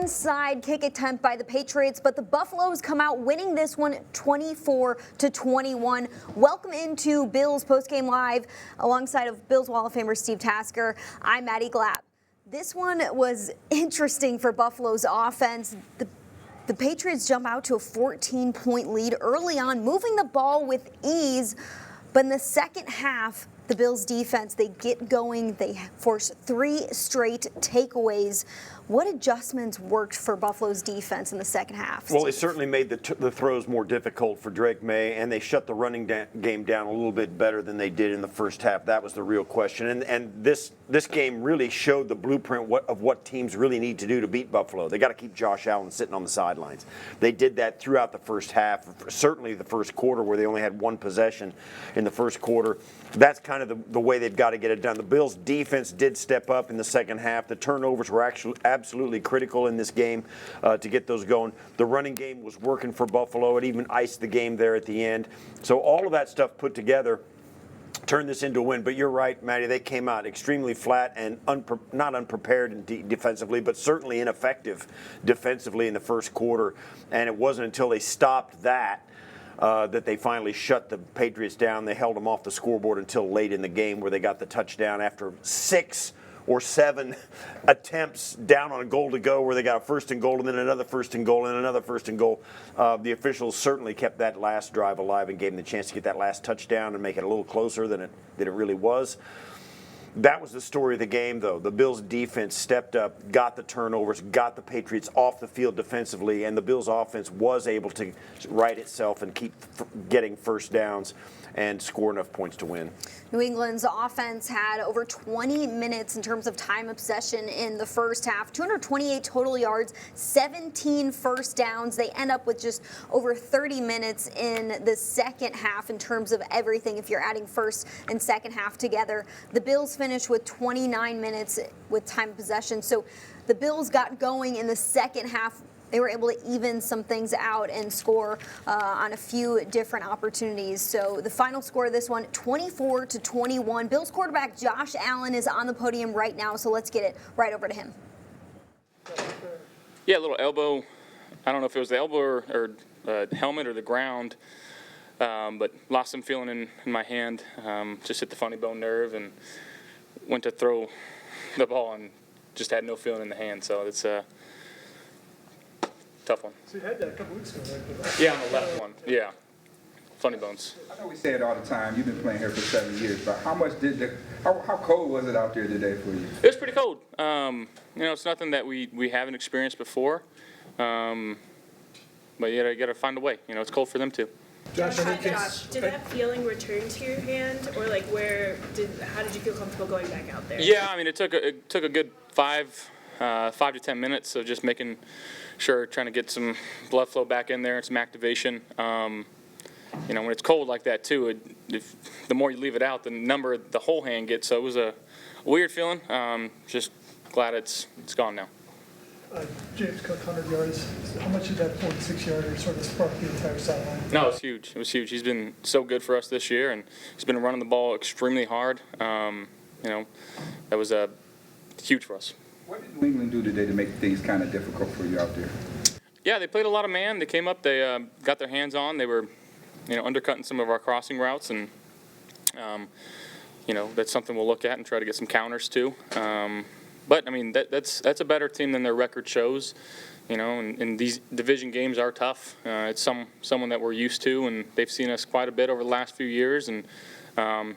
onside kick attempt by the Patriots, but the Buffaloes come out winning this one 24-21. Welcome into Bills Postgame Live alongside of Bills Wall of Famer Steve Tasker. I'm Maddy Glab. This one was interesting for Buffalo's offense. The Patriots jump out to a 14-point lead early on, moving the ball with ease, but in the second half, the Bills defense, they get going. They force 3 straight takeaways. What adjustments worked for Buffalo's defense in the second half, Steve? Well, it certainly made the throws more difficult for Drake May, and they shut the running game down a little bit better than they did in the first half. That was the real question. And this game really showed the blueprint of what teams really need to do to beat Buffalo. They got to keep Josh Allen sitting on the sidelines. They did that throughout the first half, certainly the first quarter where they only had 1 possession in the first quarter. That's kind of the way they've got to get it done. The Bills' defense did step up in the second half. The turnovers were actually absolutely critical in this game to get those going. The running game was working for Buffalo. It even iced the game there at the end. So all of that stuff put together turned this into a win. But you're right, Maddy, they came out extremely flat and not unprepared defensively, but certainly ineffective defensively in the first quarter. And it wasn't until they stopped that they finally shut the Patriots down. They held them off the scoreboard until late in the game where they got the touchdown after 6 or 7 attempts down on a goal to go where they got a first and goal and then another first and goal and another first and goal. The officials certainly kept that last drive alive and gave them the chance to get that last touchdown and make it a little closer than it really was. That was the story of the game, though. The Bills' defense stepped up, got the turnovers, got the Patriots off the field defensively, and the Bills' offense was able to right itself and keep getting first downs and score enough points to win. New England's offense had over 20 minutes in terms of time of possession in the first half, 228 total yards, 17 first downs. They end up with just over 30 minutes in the second half in terms of everything if you're adding first and second half together. The Bills finished with 29 minutes with time of possession. So the Bills got going in the second half. They were able to even some things out and score on a few different opportunities. So the final score of this one, 24-21. Bills quarterback Josh Allen is on the podium right now, so let's get it right over to him. Yeah, a little elbow. I don't know if it was the elbow or helmet or the ground, but lost some feeling in my hand. Just hit the funny bone nerve and went to throw the ball and just had no feeling in the hand. So it's tough one. So you had that a couple weeks ago, right? Yeah, on the left one. Yeah. Funny bones. I know we say it all the time. You've been playing here for 7 years, but how cold was it out there today for you? It was pretty cold. It's nothing that we haven't experienced before. But you got to find a way. It's cold for them too. Josh, did that feeling return to your hand, or how did you feel comfortable going back out there? Yeah, I mean, it took a good 5 to 10 minutes of just making sure, trying to get some blood flow back in there and some activation. When it's cold like that too, the more you leave it out, the whole hand gets. So it was a weird feeling. Just glad it's gone now. James Cook, 100 yards. How much did that 46-yarder sort of spark the entire sideline? No, it was huge. It was huge. He's been so good for us this year, and he's been running the ball extremely hard. That was huge for us. What did New England do today to make things kind of difficult for you out there? Yeah, they played a lot of man. They came up. They got their hands on. They were, undercutting some of our crossing routes, and that's something we'll look at and try to get some counters to. But I mean, that's a better team than their record shows. And these division games are tough. It's someone that we're used to, and they've seen us quite a bit over the last few years, and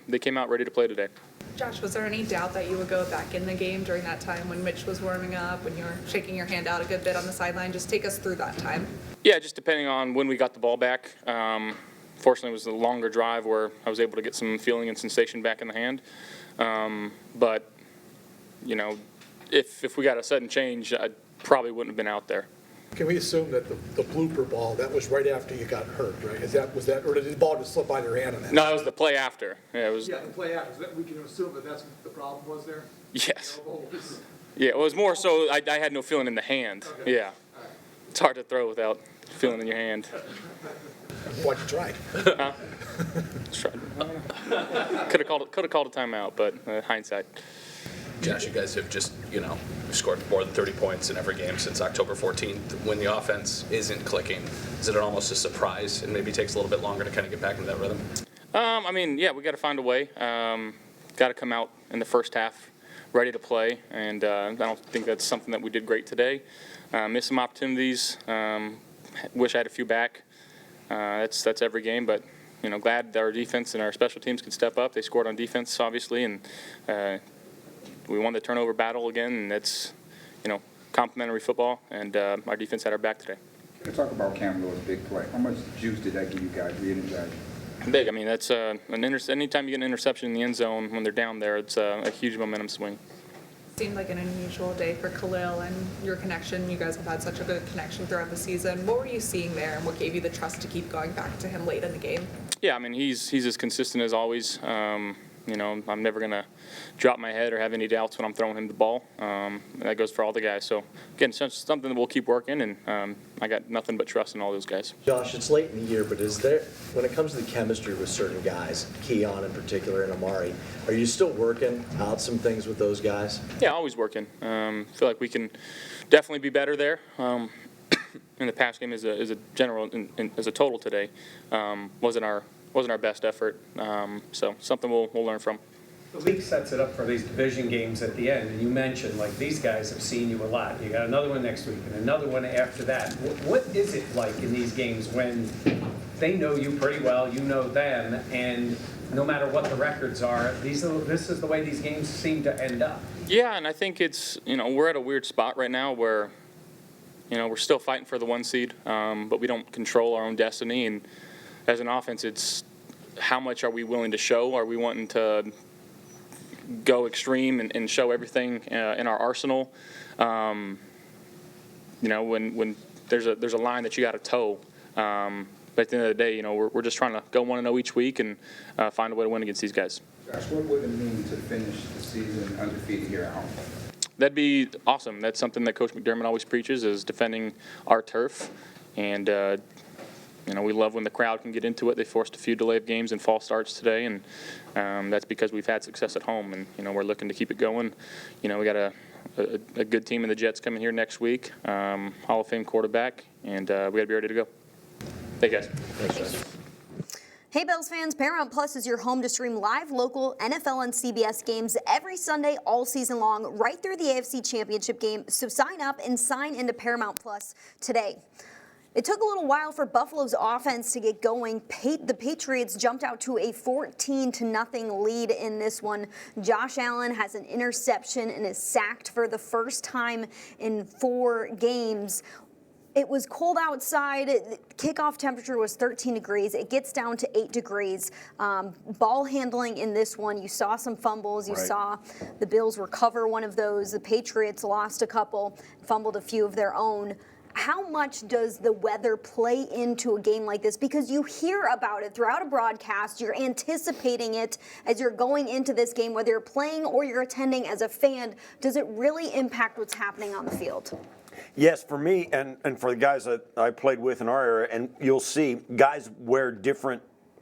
they came out ready to play today. Josh, was there any doubt that you would go back in the game during that time when Mitch was warming up, when you were shaking your hand out a good bit on the sideline? Just take us through that time. Yeah, just depending on when we got the ball back. Fortunately, it was a longer drive where I was able to get some feeling and sensation back in the hand. But if we got a sudden change, I probably wouldn't have been out there. Can we assume that the blooper ball, that was right after you got hurt, right? Was that, or did the ball just slip out of your hand on that? No, it was the play after. Yeah, it was. Yeah, the play after. We can assume that that's what the problem was there? Yes. Yeah, it was more so I had no feeling in the hand. Okay. Yeah. Right. It's hard to throw without feeling in your hand. Why'd you try? Could have called a timeout, but hindsight. Josh, you guys have just, scored more than 30 points in every game since October 14th. When the offense isn't clicking, is it almost a surprise and maybe takes a little bit longer to kind of get back into that rhythm? We got to find a way. Got to come out in the first half ready to play, and I don't think that's something that we did great today. Missed some opportunities. Wish I had a few back. That's every game, but glad that our defense and our special teams could step up. They scored on defense, obviously, and we won the turnover battle again, and that's complimentary football, and our defense had our back today. Let's talk about Cam Lowe's big play. How much juice did that give you guys, re-energize? Big. That's anytime you get an interception in the end zone when they're down there, it's a huge momentum swing. Seemed like an unusual day for Khalil and your connection. You guys have had such a good connection throughout the season. What were you seeing there, and what gave you the trust to keep going back to him late in the game? Yeah, he's as consistent as always. I'm never going to drop my head or have any doubts when I'm throwing him the ball. That goes for all the guys. So, again, it's something that we'll keep working, and I got nothing but trust in all those guys. Josh, it's late in the year, but when it comes to the chemistry with certain guys, Keon in particular and Amari, are you still working out some things with those guys? Yeah, always working. Feel like we can definitely be better there. In the pass game as a general, as a total today, wasn't our best effort. So something we'll learn from. The league sets it up for these division games at the end, and you mentioned these guys have seen you a lot. You got another one next week and another one after that. What is it like in these games when they know you pretty well, you know them, and no matter what the records are, this is the way these games seem to end up? Yeah, and I think it's we're at a weird spot right now where we're still fighting for the 1 seed, but we don't control our own destiny. And as an offense, it's how much are we willing to show? Are we wanting to go extreme and show everything in our arsenal? When there's a line that you got to toe. But at the end of the day, we're just trying to go 1-0 each week and find a way to win against these guys. Josh, what would it mean to finish the season undefeated here at home? That'd be awesome. That's something that Coach McDermott always preaches, is defending our turf. And we love when the crowd can get into it. They forced a few delay of games and false starts today, and that's because we've had success at home, and we're looking to keep it going. We got a good team in the Jets coming here next week, Hall of Fame quarterback, and we got to be ready to go. Thank you, guys. Thanks, Josh. Hey, Bills fans, Paramount Plus is your home to stream live local NFL and CBS games every Sunday all season long, right through the AFC Championship game. So sign up and sign into Paramount Plus today. It took a little while for Buffalo's offense to get going. The Patriots jumped out to a 14-0 lead in this one. Josh Allen has an interception and is sacked for the first time in 4 games. It was cold outside. Kickoff temperature was 13 degrees. It gets down to 8 degrees. Ball handling in this one, you saw some fumbles. You saw the Bills recover one of those. The Patriots lost a couple, fumbled a few of their own. How much does the weather play into a game like this? Because you hear about it throughout a broadcast. You're anticipating it as you're going into this game, whether you're playing or you're attending as a fan. Does it really impact what's happening on the field? Yes, for me and for the guys that I played with in our area, and you'll see guys wear different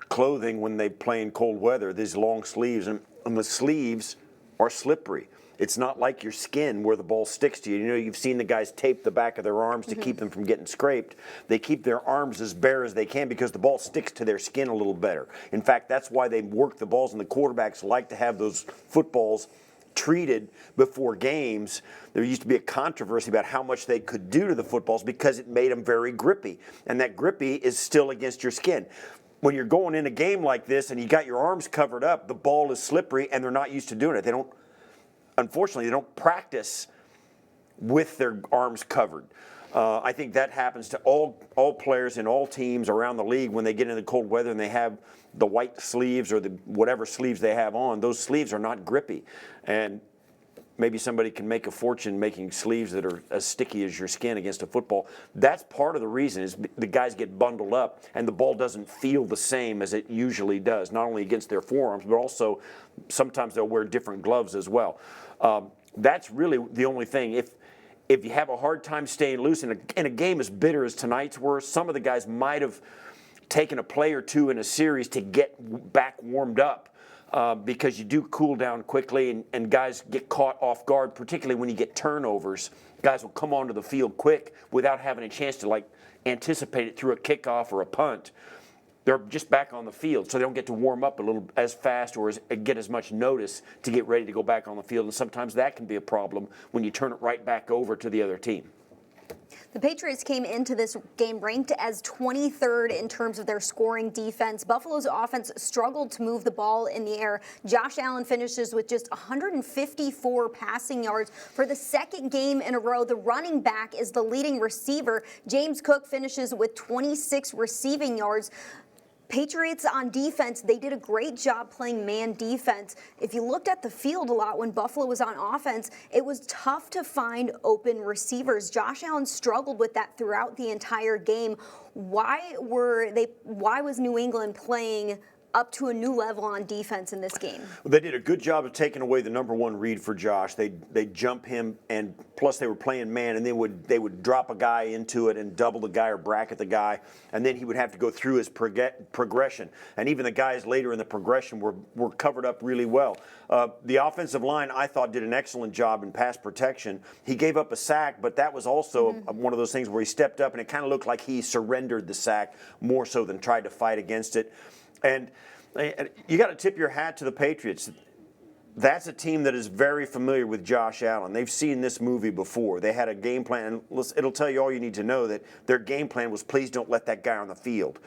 clothing when they play in cold weather, these long sleeves, and the sleeves are slippery. It's not like your skin where the ball sticks to you. You've seen the guys tape the back of their arms to keep them from getting scraped. They keep their arms as bare as they can because the ball sticks to their skin a little better. In fact, that's why they work the balls, and the quarterbacks like to have those footballs treated before games. There used to be a controversy about how much they could do to the footballs because it made them very grippy, and that grippy is still against your skin. When you're going in a game like this and you got your arms covered up, the ball is slippery, and they're not used to doing it. Unfortunately, they don't practice with their arms covered. I think that happens to all players in all teams around the league when they get into the cold weather and they have the white sleeves or the whatever sleeves they have on. Those sleeves are not grippy, and maybe somebody can make a fortune making sleeves that are as sticky as your skin against a football. That's part of the reason is the guys get bundled up and the ball doesn't feel the same as it usually does, not only against their forearms, but also sometimes they'll wear different gloves as well. That's really the only thing. If you have a hard time staying loose in a game as bitter as tonight's were, some of the guys might have taken a play or two in a series to get back warmed up. because you do cool down quickly, and guys get caught off guard, particularly when you get turnovers. Guys will come onto the field quick without having a chance to anticipate it through a kickoff or a punt. They're just back on the field, so they don't get to warm up a little as fast or get as much notice to get ready to go back on the field. And sometimes that can be a problem when you turn it right back over to the other team. The Patriots came into this game ranked as 23rd in terms of their scoring defense. Buffalo's offense struggled to move the ball in the air. Josh Allen finishes with just 154 passing yards for the second game in a row. The running back is the leading receiver. James Cook finishes with 26 receiving yards. Patriots on defense, they did a great job playing man defense. If you looked at the field a lot when Buffalo was on offense, it was tough to find open receivers. Josh Allen struggled with that throughout the entire game. Why was New England playing up to a new level on defense in this game? Well, they did a good job of taking away the number one read for Josh. They jump him, and plus they were playing man, and they would drop a guy into it and double the guy or bracket the guy, and then he would have to go through his progression. And even the guys later in the progression were covered up really well. The offensive line, I thought, did an excellent job in pass protection. He gave up a sack, but that was also one of those things where he stepped up, and it kind of looked like he surrendered the sack more so than tried to fight against it. And you got to tip your hat to the Patriots. That's a team that is very familiar with Josh Allen. They've seen this movie before. They had a game plan, and it'll tell you all you need to know that their game plan was, please don't let that guy on the field.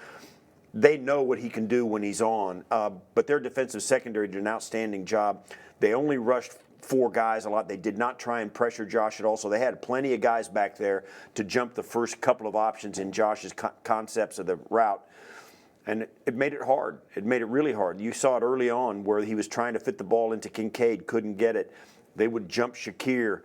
They know what he can do when he's on, but their defensive secondary did an outstanding job. They only rushed 4 guys a lot. They did not try and pressure Josh at all, so they had plenty of guys back there to jump the first couple of options in Josh's concepts of the route. And it made it hard. It made it really hard. You saw it early on where he was trying to fit the ball into Kincaid, couldn't get it. They would jump Shakir.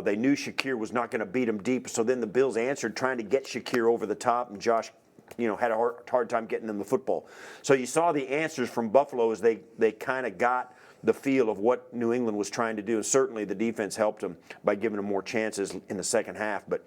They knew Shakir was not going to beat him deep, so then the Bills answered trying to get Shakir over the top, and Josh had a hard time getting them the football. So you saw the answers from Buffalo as they kind of got the feel of what New England was trying to do, and certainly the defense helped them by giving them more chances in the second half. But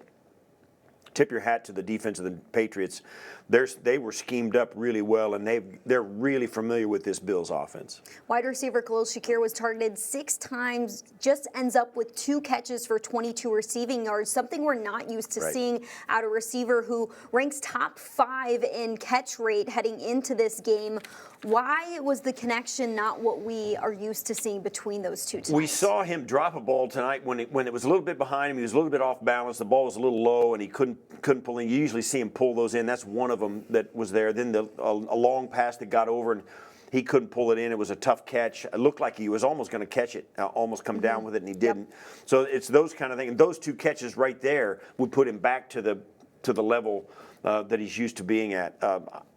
tip your hat to the defense of the Patriots. They were schemed up really well, and they're really familiar with this Bills offense. Wide receiver Khalil Shakir was targeted 6 times, just ends up with 2 catches for 22 receiving yards, something we're not used to seeing out of a receiver who ranks top 5 in catch rate heading into this game. Why was the connection not what we are used to seeing between those two teams? We saw him drop a ball tonight when it was a little bit behind him. He was a little bit off balance. The ball was a little low, and he couldn't pull in. You usually see him pull those in. That's one of them that was there. Then a long pass that got over, and he couldn't pull it in. It was a tough catch. It looked like he was almost going to catch it, almost come down with it, and he didn't. So it's those kind of things. And those 2 catches right there would put him back to the level that he's used to being at.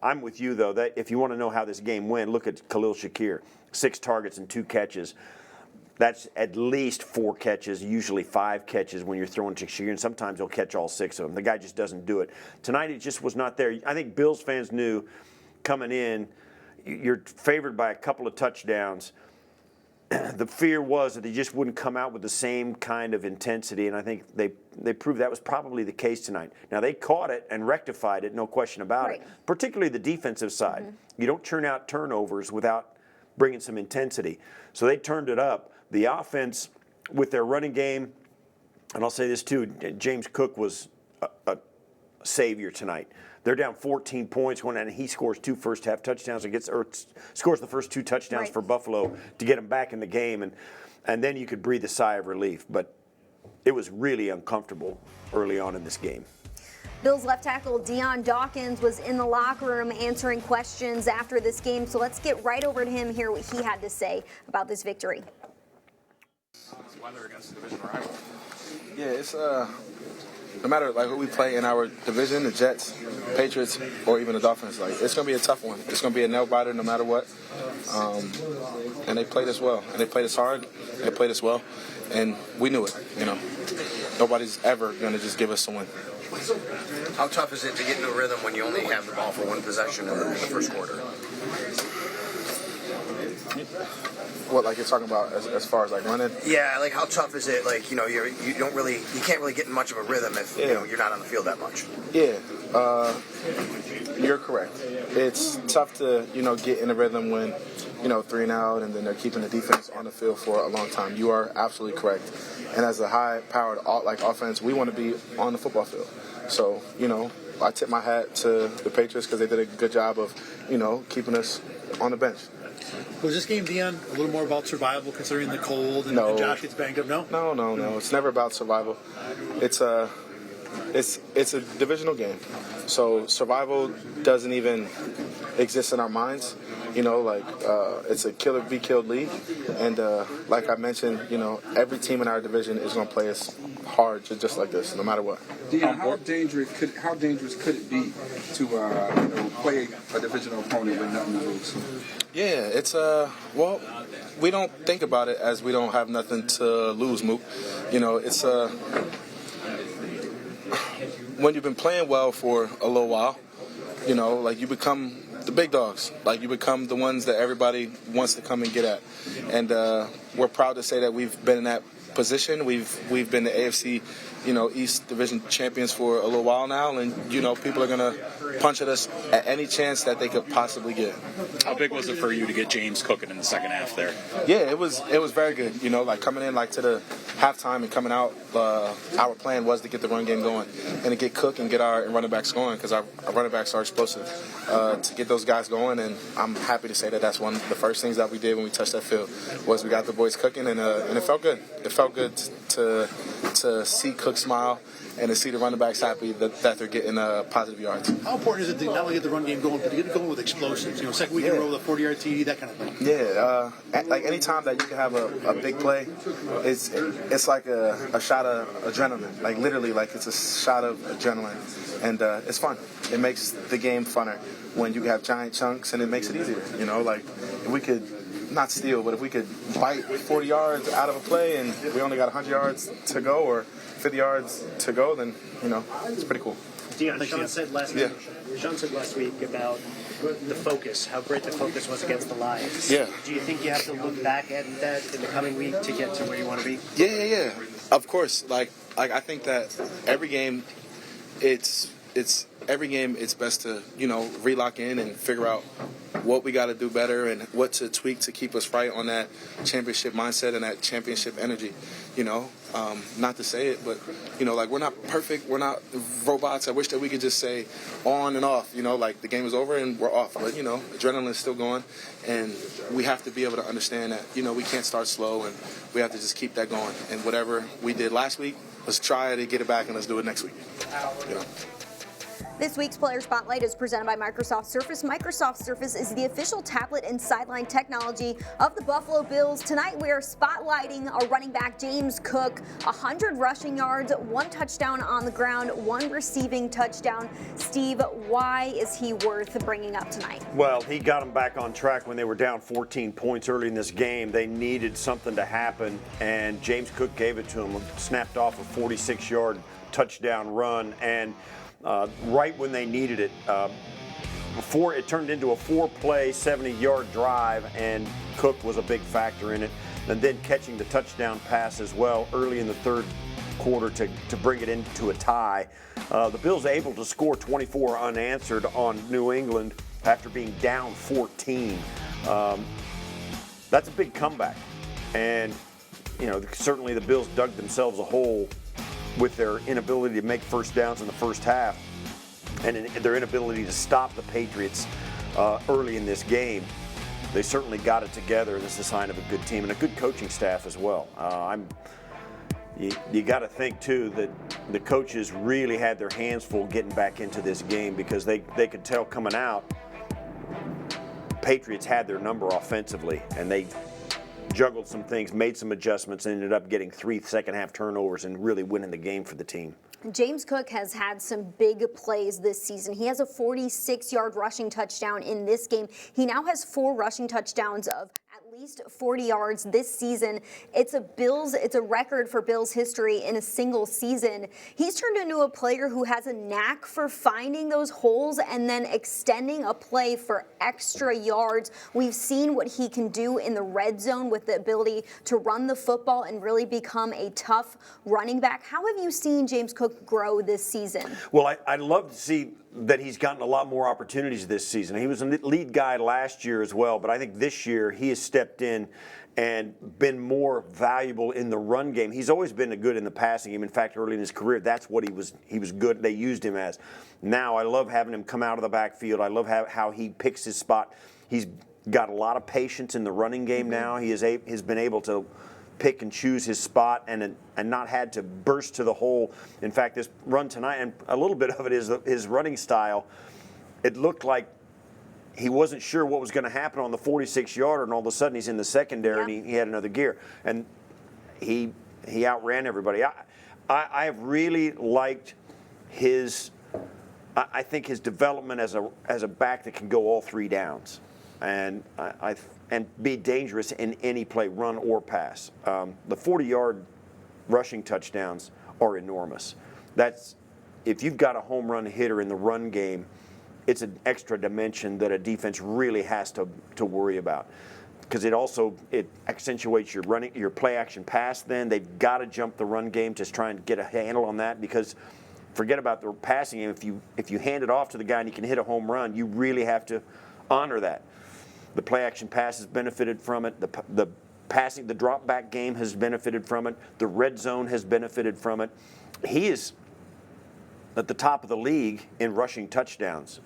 I'm with you, though, that if you want to know how this game went, look at Khalil Shakir. 6 targets and 2 catches. That's at least 4 catches, usually 5 catches when you're throwing to Shakir, and sometimes he'll catch all 6 of them. The guy just doesn't do it. Tonight, it just was not there. I think Bills fans knew coming in, you're favored by a couple of touchdowns. The fear was that they just wouldn't come out with the same kind of intensity, and I think they proved that was probably the case tonight. Now, they caught it and rectified it, no question about it, particularly the defensive side. You don't churn out turnovers without bringing some intensity. So they turned it up. The offense, with their running game, and I'll say this too, James Cook was a savior tonight. They're down 14 points, and he scores 2 first-half touchdowns scores the first 2 touchdowns for Buffalo to get them back in the game, and then you could breathe a sigh of relief. But it was really uncomfortable early on in this game. Bills left tackle Dion Dawkins was in the locker room answering questions after this game, so let's get right over to him, hear what he had to say about this victory. Weather against the division rival. Yeah, it's no matter who we play in our division, the Jets, Patriots, or even the Dolphins, it's gonna be a tough one. It's gonna be a nail biter no matter what. And they played us well, and they played us hard. They played us well, and we knew it. Nobody's ever gonna just give us a win. How tough is it to get into a rhythm when you only have the ball for 1 possession in the first quarter? What, you're talking about as far as running? Yeah, how tough is it? You can't really get in much of a rhythm if you're not on the field that much. Yeah, you're correct. It's tough to, get in a rhythm when, 3 and out, and then they're keeping the defense on the field for a long time. You are absolutely correct. And as a high-powered offense, we want to be on the football field. So, I tip my hat to the Patriots because they did a good job of, keeping us on the bench. Was this game, Dion, a little more about survival considering the cold and Josh gets banged up? No? No. It's never about survival. It's a divisional game. So survival doesn't even exist in our minds. It's a kill or be killed league. And like I mentioned, every team in our division is going to play us hard just like this, no matter what. Dion, how dangerous could it be to play a divisional opponent with nothing to lose? Yeah, it's well, we don't think about it as we don't have nothing to lose, Mook. It's when you've been playing well for a little while, you become the big dogs. You become the ones that everybody wants to come and get at. And we're proud to say that we've been in that position. We've been the AFC, East Division champions for a little while now, and people are gonna punch at us at any chance that they could possibly get. How big was it for you to get James cooking in the second half there? Yeah, it was very good. Coming in to the halftime and coming out, our plan was to get the run game going and to get Cook and get our running backs going because our running backs are explosive. To get those guys going, and I'm happy to say that that's one of the first things that we did when we touched that field was we got the boys cooking, and it felt good. It felt good to see Cook smile and to see the running backs happy that they're getting positive yards. How important is it to not only get the run game going, but to get it going with explosives? Second week in a row, the 40-yard TD, that kind of thing. Yeah, any time that you can have a big play, it's like a shot of adrenaline. Literally, it's a shot of adrenaline, and it's fun. It makes the game funner when you have giant chunks, and it makes it easier. If we could not steal, but if we could bite 40 yards out of a play and we only got 100 yards to go or 50 yards to go, then, it's pretty cool. Dion, Sean said last week about the focus, how great the focus was against the Lions. Yeah. Do you think you have to look back at that in the coming week to get to where you want to be? Yeah. Of course. I think that every game, it's best to, relock in and figure out what we got to do better and what to tweak to keep us right on that championship mindset and that championship energy. Not to say it, but, we're not perfect. We're not robots. I wish that we could just say on and off, the game is over and we're off. But, adrenaline is still going, and we have to be able to understand that, we can't start slow, and we have to just keep that going. And whatever we did last week, let's try to get it back and let's do it next week. This week's Player Spotlight is presented by Microsoft Surface. Microsoft Surface is the official tablet and sideline technology of the Buffalo Bills. Tonight we are spotlighting our running back James Cook. 100 rushing yards, 1 touchdown on the ground, 1 receiving touchdown. Steve, why is he worth bringing up tonight? Well, he got them back on track when they were down 14 points early in this game. They needed something to happen, and James Cook gave it to him. Snapped off a 46-yard touchdown run, and right when they needed it. Before it turned into a 4-play, 70-yard drive, and Cook was a big factor in it. And then catching the touchdown pass as well early in the third quarter to bring it into a tie. The Bills able to score 24 unanswered on New England after being down 14. That's a big comeback. And, certainly the Bills dug themselves a hole with their inability to make first downs in the first half and their inability to stop the Patriots early in this game. They certainly got it together, and this is a sign of a good team and a good coaching staff as well. You got to think, too, that the coaches really had their hands full getting back into this game because they could tell coming out Patriots had their number offensively, and they juggled some things, made some adjustments, and ended up getting 3 second-half turnovers and really winning the game for the team. James Cook has had some big plays this season. He has a 46-yard rushing touchdown in this game. He now has 4 rushing touchdowns of at least 40 yards this season. It's a record for Bills history in a single season. He's turned into a player who has a knack for finding those holes and then extending a play for extra yards. We've seen what he can do in the red zone with the ability to run the football and really become a tough running back. How have you seen James Cook grow this season? Well, I'd love to see that he's gotten a lot more opportunities this season. He was a lead guy last year as well, but I think this year he has stepped in and been more valuable in the run game. He's always been good in the passing game. In fact, early in his career, that's what he was good. They used him as. Now, I love having him come out of the backfield. I love how he picks his spot. He's got a lot of patience in the running game now. He has been able to pick and choose his spot and not had to burst to the hole. In fact, this run tonight, and a little bit of it is his running style, it looked like he wasn't sure what was going to happen on the 46-yarder, and all of a sudden he's in the secondary and he had another gear. And he outran everybody. I have really liked I think his development as a back that can go all three downs. And be dangerous in any play, run or pass. The 40-yard rushing touchdowns are enormous. That's if you've got a home run hitter in the run game, it's an extra dimension that a defense really has to worry about, because it accentuates your play action pass. Then they've got to jump the run game to try and get a handle on that, because forget about the passing game. If you hand it off to the guy and he can hit a home run, you really have to honor that. The play action pass has benefited from it. The passing, the drop back game has benefited from it. The red zone has benefited from it. He is at the top of the league in rushing touchdowns.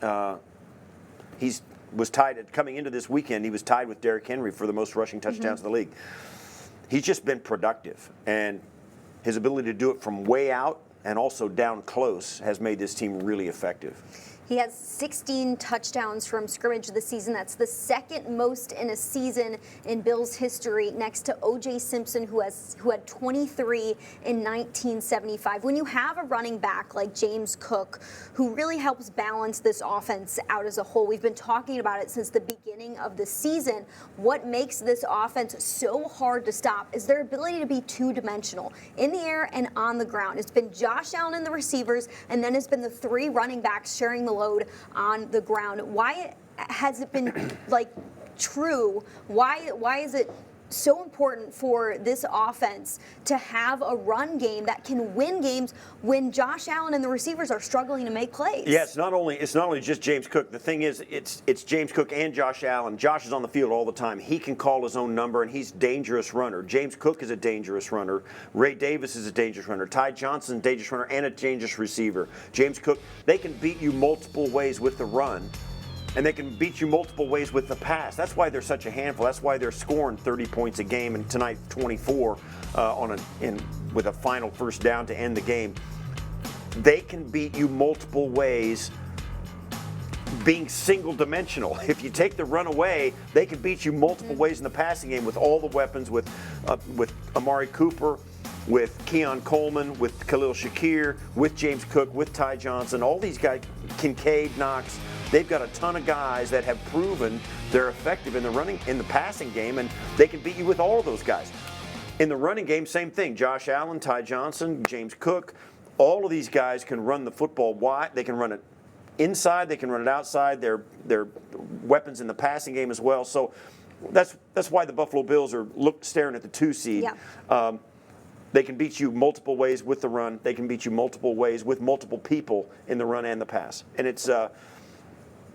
He was tied coming into this weekend. He was tied with Derrick Henry for the most rushing touchdowns in the league. He's just been productive, and his ability to do it from way out and also down close has made this team really effective. He has 16 touchdowns from scrimmage this season. That's the second most in a season in Bills history, next to O.J. Simpson, who had 23 in 1975. When you have a running back like James Cook, who really helps balance this offense out as a whole, we've been talking about it since the beginning of the season. What makes this offense so hard to stop is their ability to be two-dimensional in the air and on the ground. It's been Josh Allen and the receivers, and then it's been the three running backs sharing the load on the ground. Why has it been true? Why is it so important for this offense to have a run game that can win games when Josh Allen and the receivers are struggling to make plays? Yeah, it's not only just James Cook. The thing is, it's James Cook and Josh Allen. Josh is on the field all the time. He can call his own number, and he's a dangerous runner. James Cook is a dangerous runner. Ray Davis is a dangerous runner. Ty Johnson, dangerous runner and a dangerous receiver. James Cook, they can beat you multiple ways with the run, and they can beat you multiple ways with the pass. That's why they're such a handful. That's why they're scoring 30 points a game, and tonight 24 with a final first down to end the game. They can beat you multiple ways being single-dimensional. If you take the run away, they can beat you multiple ways in the passing game with all the weapons, with Amari Cooper, with Keon Coleman, with Khalil Shakir, with James Cook, with Ty Johnson, all these guys, Kincaid, Knox. They've got a ton of guys that have proven they're effective in the passing game, and they can beat you with all of those guys. In the running game, same thing. Josh Allen, Ty Johnson, James Cook, all of these guys can run the football wide. They can run it inside, they can run it outside. They're weapons in the passing game as well. So that's why the Buffalo Bills are staring at the 2 seed. Yeah. They can beat you multiple ways with the run. They can beat you multiple ways with multiple people in the run and the pass. And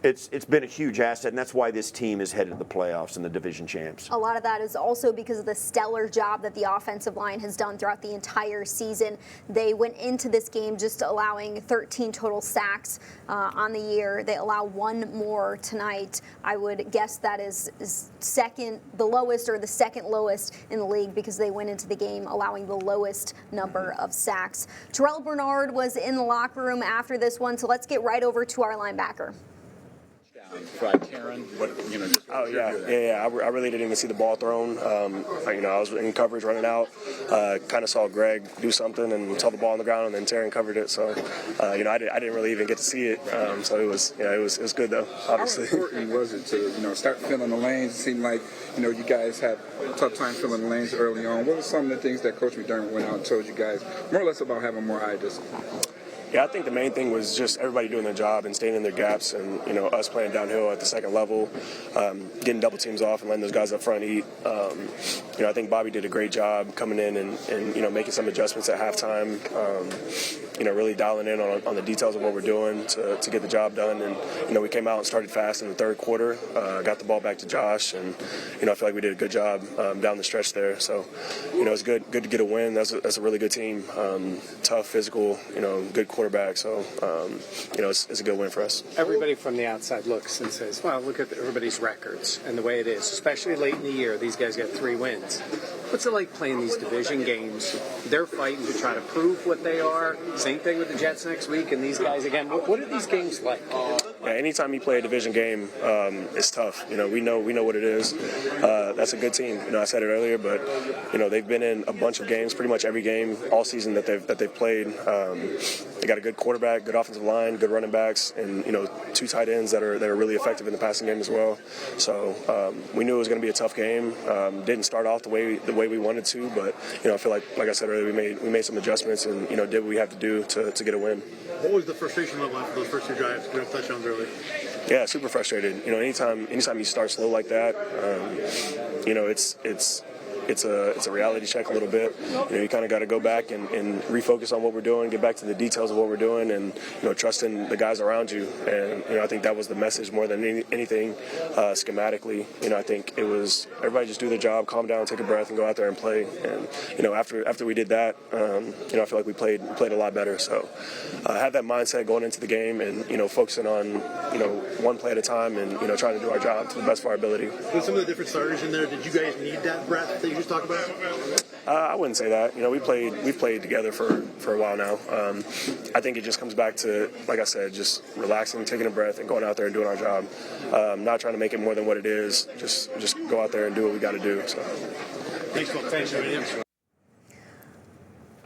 it's been a huge asset, and that's why this team is headed to the playoffs and the division champs. A lot of that is also because of the stellar job that the offensive line has done throughout the entire season. They went into this game just allowing 13 total sacks on the year. They allow one more tonight. I would guess that is the lowest or the second lowest in the league, because they went into the game allowing the lowest number of sacks. Terrel Bernard was in the locker room after this one, so let's get right over to our linebacker. Karen, what, just Oh yeah. I really didn't even see the ball thrown. I was in coverage running out. Kind of saw Greg do something and saw the ball on the ground, and then Terry covered it. So, I didn't really even get to see it. So it was good though. Obviously. How important was it to start filling the lanes? It seemed like you guys had a tough time filling the lanes early on. What were some of the things that Coach McDermott went out and told you guys more or less about having more eye discipline? Yeah, I think the main thing was just everybody doing their job and staying in their gaps, and us playing downhill at the second level, getting double teams off and letting those guys up front eat. I think Bobby did a great job coming in and making some adjustments at halftime. Really dialing in on the details of what we're doing to get the job done. And we came out and started fast in the third quarter, got the ball back to Josh, and I feel like we did a good job down the stretch there. So it's good to get a win. That's a really good team, tough, physical, good quarterback. So it's a good win for us. Everybody from the outside looks and says, well, look at everybody's records and the way it is, especially late in the year. These guys got 3 wins. What's it like playing these division games? They're fighting to try to prove what they are. Same thing with the Jets next week and these guys again. What are these games like? Yeah, anytime you play a division game, it's tough. We know what it is. That's a good team. I said it earlier, but they've been in a bunch of games, pretty much every game all season that they've played. They got a good quarterback, good offensive line, good running backs, and 2 tight ends that are really effective in the passing game as well. So we knew it was going to be a tough game. Didn't start off the way we wanted to, but I feel like I said earlier, we made some adjustments and did what we have to do to get a win. What was the frustration level after those first 2 drives? Good touchdowns early. Yeah, super frustrated. Anytime you start slow like that, it's a reality check a little bit. You kind of got to go back and refocus on what we're doing, get back to the details of what we're doing, and trusting the guys around you. And I think that was the message more than anything. Schematically, I think it was everybody just do their job, calm down, take a breath, and go out there and play. And after we did that, I feel like we played a lot better. So I had that mindset going into the game, and focusing on one play at a time, and trying to do our job to the best of our ability. With some of the different starters in there, did you guys need that breath that you just talked about? I wouldn't say that. We've played together for a while now. I think it just comes back to, like I said, just relaxing, taking a breath, and going out there and doing our job. Not trying to make it more than what it is. Just go out there and do what we got to do. So. Thanks, Phil. Thanks.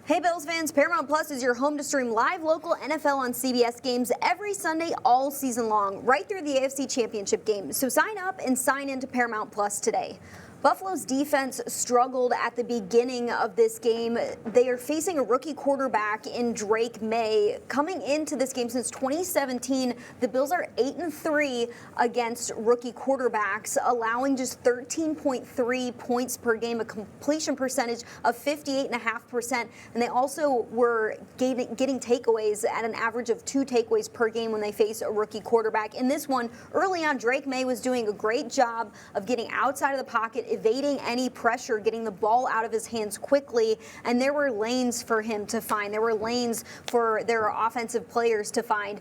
Hey Bills fans, Paramount Plus is your home to stream live local NFL on CBS games every Sunday all season long, right through the AFC Championship game. So sign up and sign into Paramount Plus today. Buffalo's defense struggled at the beginning of this game. They are facing a rookie quarterback in Drake May. Coming into this game since 2017, the Bills are 8-3 against rookie quarterbacks, allowing just 13.3 points per game, a completion percentage of 58.5%. And they also were getting takeaways at an average of 2 takeaways per game when they face a rookie quarterback. In this one, early on, Drake May was doing a great job of getting outside of the pocket, evading any pressure, getting the ball out of his hands quickly, and there were lanes for him to find. There were lanes for their offensive players to find.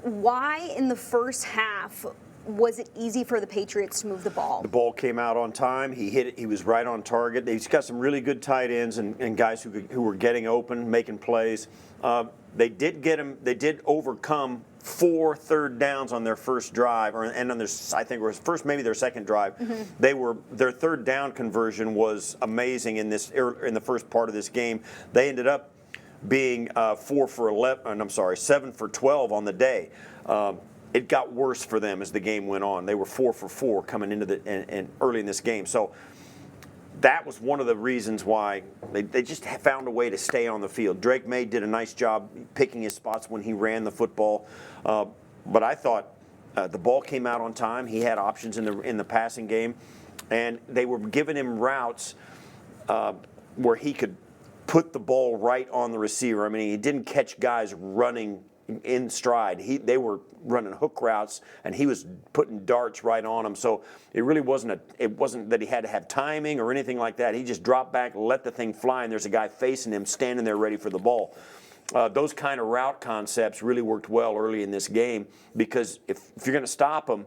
Why in the first half was it easy for the Patriots to move the ball? The ball came out on time. He hit it. He was right on target. He's got some really good tight ends and guys who were getting open, making plays. They did get him. They did overcome 4 third downs on their first drive, and on their, I think it was first, maybe their second drive. Their third down conversion was amazing in the first part of this game. They ended up being 7 for 12 on the day. It got worse for them as the game went on. They were 4 for 4 coming into and early in this game. So that was one of the reasons why they just found a way to stay on the field. Drake May did a nice job picking his spots when he ran the football. But I thought the ball came out on time. He had options in the passing game. And they were giving him routes where he could put the ball right on the receiver. I mean, he didn't catch guys running in stride. They were running hook routes, and he was putting darts right on them. So it really wasn't that he had to have timing or anything like that. He just dropped back, let the thing fly, and there's a guy facing him, standing there ready for the ball. Those kind of route concepts really worked well early in this game, because if you're going to stop them,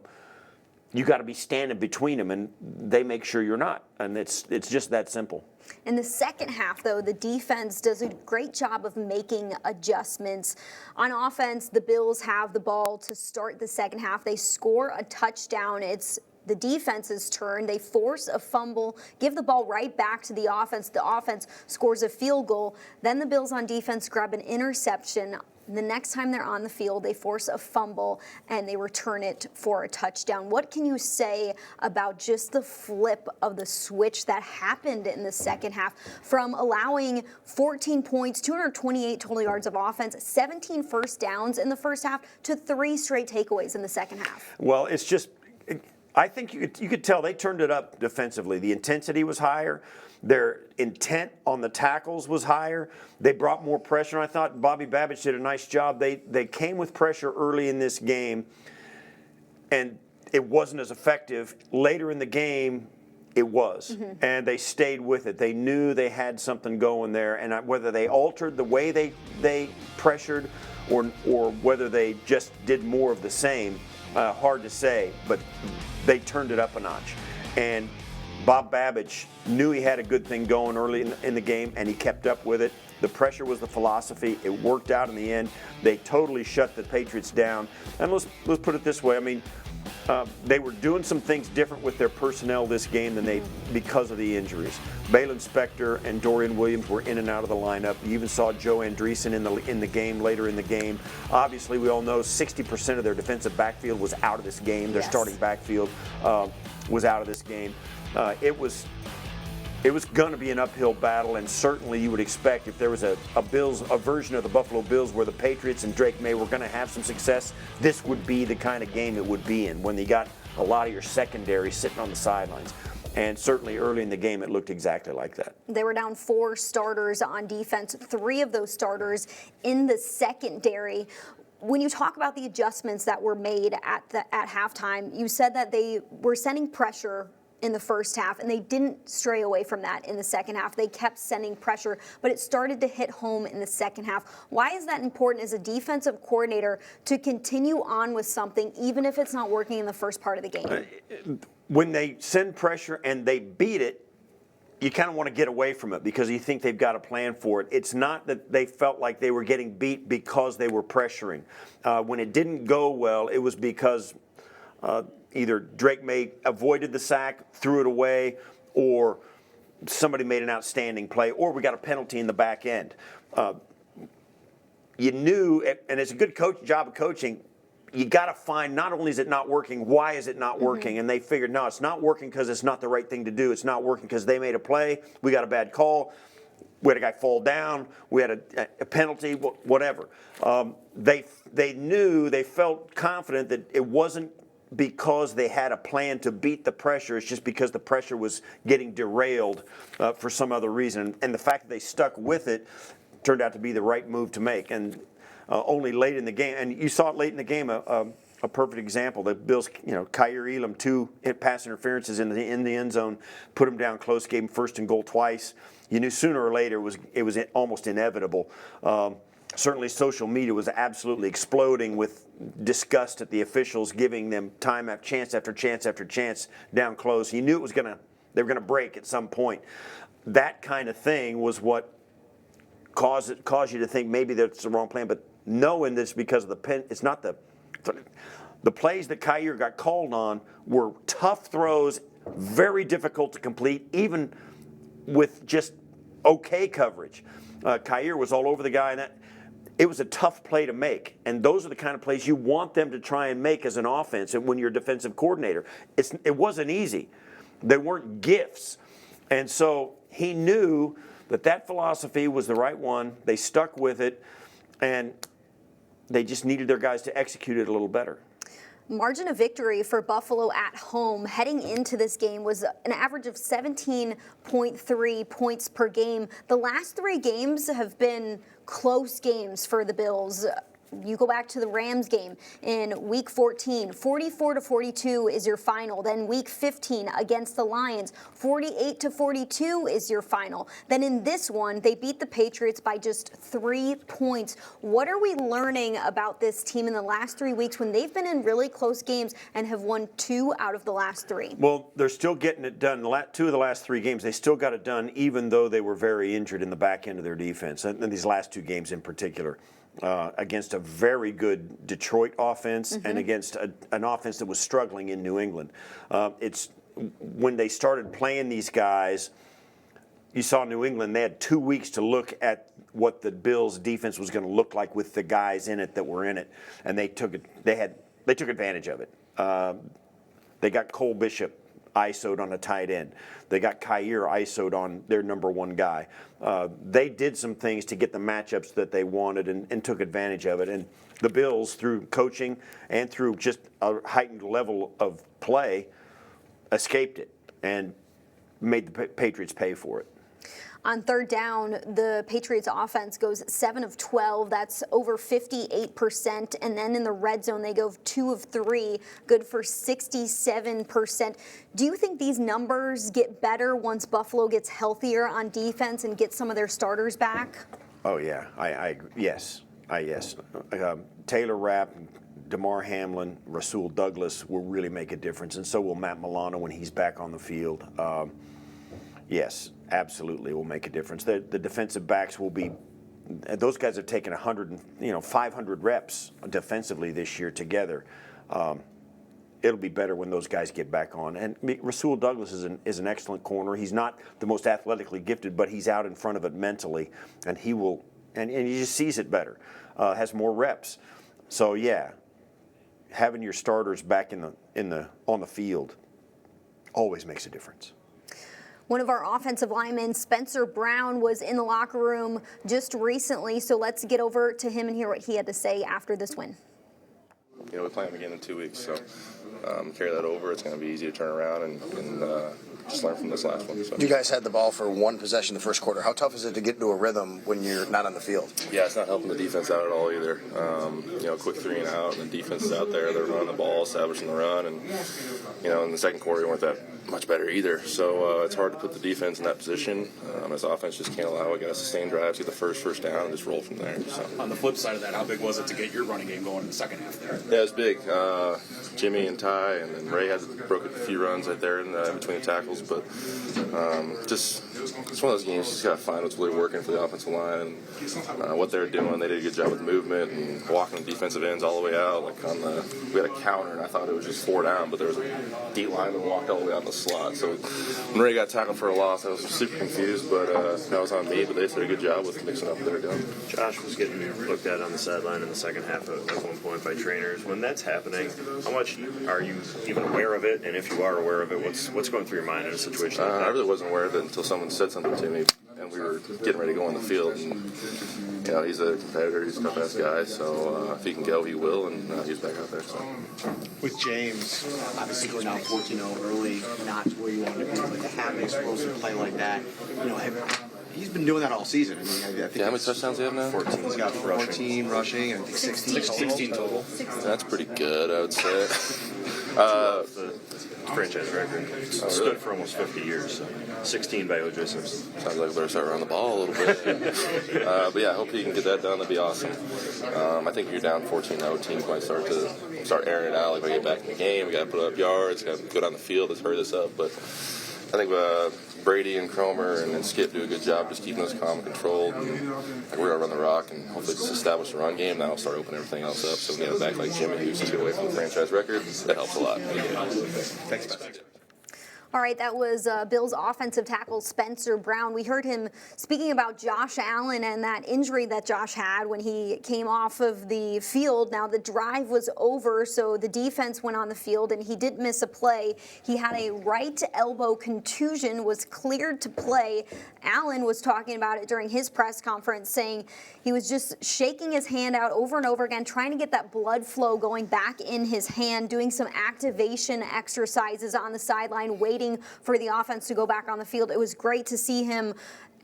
you got to be standing between them, and they make sure you're not. And it's just that simple. In the second half, though, the defense does a great job of making adjustments. On offense, the Bills have the ball to start the second half. They score a touchdown. It's the defense's turn. They force a fumble, give the ball right back to the offense. The offense scores a field goal. Then the Bills on defense grab an interception. The next time they're on the field, they force a fumble and they return it for a touchdown. What can you say about just the flip of the switch that happened in the second half from allowing 14 points, 228 total yards of offense, 17 first downs in the first half to 3 straight takeaways in the second half? Well, it's just, I think you could tell they turned it up defensively. The intensity was higher. Their intent on the tackles was higher. They brought more pressure. I thought Bobby Babich did a nice job. They came with pressure early in this game, and it wasn't as effective. Later in the game, it was, and they stayed with it. They knew they had something going there, and whether they altered the way they pressured or whether they just did more of the same, hard to say, but they turned it up a notch. And Bob Babich knew he had a good thing going early in the game, and he kept up with it. The pressure was the philosophy. It worked out in the end. They totally shut the Patriots down. And let's put it this way. I mean, they were doing some things different with their personnel this game than because of the injuries. Balin Spector and Dorian Williams were in and out of the lineup. You even saw Joe Andreessen in the game later in the game. Obviously, we all know 60% of their defensive backfield was out of this game. Their starting backfield was out of this game. It was going to be an uphill battle, and certainly you would expect if there was a version of the Buffalo Bills where the Patriots and Drake May were going to have some success, this would be the kind of game it would be in when you got a lot of your secondary sitting on the sidelines. And certainly early in the game, it looked exactly like that. They were down 4 starters on defense, 3 of those starters in the secondary. When you talk about the adjustments that were made at halftime, you said that they were sending pressure in the first half, and they didn't stray away from that in the second half. They kept sending pressure, but it started to hit home in the second half. Why is that important as a defensive coordinator to continue on with something, even if it's not working in the first part of the game? When they send pressure and they beat it, you kind of want to get away from it because you think they've got a plan for it. It's not that they felt like they were getting beat because they were pressuring. When it didn't go well, it was because either Drake May avoided the sack, threw it away, or somebody made an outstanding play, or we got a penalty in the back end. You knew, and it's a good job of coaching, you got to find not only is it not working, why is it not working? And they figured, no, it's not working because it's not the right thing to do. It's not working because they made a play, we got a bad call, we had a guy fall down, we had a penalty, whatever. They knew, they felt confident that it wasn't because they had a plan to beat the pressure. It's just because the pressure was getting derailed for some other reason. And the fact that they stuck with it turned out to be the right move to make. And only late in the game, and you saw it late in the game, a perfect example. The Bills, Kaiir Elam, 2 pass interferences in the end zone, put them down close, gave them 1st and goal twice. You knew sooner or later it was almost inevitable. Certainly social media was absolutely exploding with disgust at the officials giving them time after chance after chance after chance down close. You knew they were gonna break at some point. That kind of thing was what caused you to think maybe that's the wrong plan. But knowing this because of it's not the plays that Kaiir got called on were tough throws, very difficult to complete, even with just okay coverage. Kaiir was all over the guy, and it was a tough play to make, and those are the kind of plays you want them to try and make as an offense and when you're a defensive coordinator. It wasn't easy. They weren't gifts. And so he knew that philosophy was the right one. They stuck with it, and they just needed their guys to execute it a little better. Margin of victory for Buffalo at home heading into this game was an average of 17.3 points per game. The last 3 games have been close games for the Bills. You go back to the Rams game in week 14, 44-42 is your final. Then week 15 against the Lions, 48-42 is your final. Then in this one, they beat the Patriots by just 3 points. What are we learning about this team in the last 3 weeks when they've been in really close games and have won 2 out of the last 3? Well, they're still getting it done. 2 of the last 3 games, they still got it done, even though they were very injured in the back end of their defense, and these last 2 games in particular. Against a very good Detroit offense and against an offense that was struggling in New England. It's when they started playing these guys, you saw New England, they had 2 weeks to look at what the Bills' defense was going to look like with the guys in it that were in it, and they took advantage of it. They got Cole Bishop ISO'd on a tight end. They got Kyer ISO'd on their number 1 guy. They did some things to get the matchups that they wanted and took advantage of it. And the Bills, through coaching and through just a heightened level of play, escaped it and made the Patriots pay for it. On third down, the Patriots offense goes 7 of 12. That's over 58%. And then in the red zone, they go 2 of 3, good for 67%. Do you think these numbers get better once Buffalo gets healthier on defense and gets some of their starters back? Oh, yeah. Yes. Taylor Rapp, DeMar Hamlin, Rasul Douglas will really make a difference, and so will Matt Milano when he's back on the field. Yes, absolutely will make a difference. The defensive backs will be, those guys have taken 500 reps defensively this year together. It'll be better when those guys get back on. And Rasul Douglas is an excellent corner. He's not the most athletically gifted, but he's out in front of it mentally, and he will, and he just sees it better, has more reps. So yeah, having your starters back on the field always makes a difference. One of our offensive linemen, Spencer Brown, was in the locker room just recently, so let's get over to him and hear what he had to say after this win. We play them again in 2 weeks, so carry that over. It's going to be easy to turn around and just learn from this last one. So. You guys had the ball for 1 possession the first quarter. How tough is it to get into a rhythm when you're not on the field? Yeah, it's not helping the defense out at all either. Quick 3 and out, and the defense is out there. They're running the ball, establishing the run, and in the second quarter we weren't that much better either. So it's hard to put the defense in that position. As offense just can't allow it. Got to sustain drives, get the first down, and just roll from there. So. On the flip side of that, how big was it to get your running game going in the second half there? Yeah, it was big. Jimmy and Ty and then Ray broke a few runs right there in between the tackles, but just it's one of those games. You just got to find what's really working for the offensive line and what they're doing. They did a good job with movement and walking the defensive ends all the way out. We had a counter, and I thought it was just 4 down, but there was a D lineman walked all the way out in the slot. So when Ray got tackled for a loss, I was super confused, but that was on me. But they did a good job with mixing up what they were doing. Josh was getting looked at on the sideline in the second half at one point by trainers. When that's happening, how much are you even aware of it? And if you are aware of it, what's going through your mind in a situation like that? I really wasn't aware of it until someone said something to me, and we were getting ready to go on the field. And he's a competitor, he's a tough-ass guy, so if he can go, he will, and he's back out there. So. With James, obviously going down 14-0 early, not where you want to be, but to have an explosive play like that, he's been doing that all season. I think how many touchdowns do you have now? 14. He's got 14 rushing and 16 total. That's pretty good, I would say. Franchise record. It's stood for almost 50 years. So 16 by O.J. Simpson. Sounds like they're starting around the ball a little bit. But yeah, I hope he can get that done. That'd be awesome. I think if you're down 14-0, teams might start airing it out. Like, if we get back in the game, we got to put up yards, got to go down the field, let's hurry this up. But I think Brady and Cromer and Skip do a good job just keeping us calm and controlled. And we're going to run the rock and hopefully just establish the run game. That'll start opening everything else up. So we get a back like Jimmy, who's to get away from the franchise record. That helps a lot. Thanks, man. All right, that was Bills offensive tackle Spencer Brown. We heard him speaking about Josh Allen and that injury that Josh had when he came off of the field. Now, the drive was over, so the defense went on the field, and he did miss a play. He had a right elbow contusion, was cleared to play. Allen was talking about it during his press conference, saying he was just shaking his hand out over and over again, trying to get that blood flow going back in his hand, doing some activation exercises on the sideline, waiting for the offense to go back on the field. It was great to see him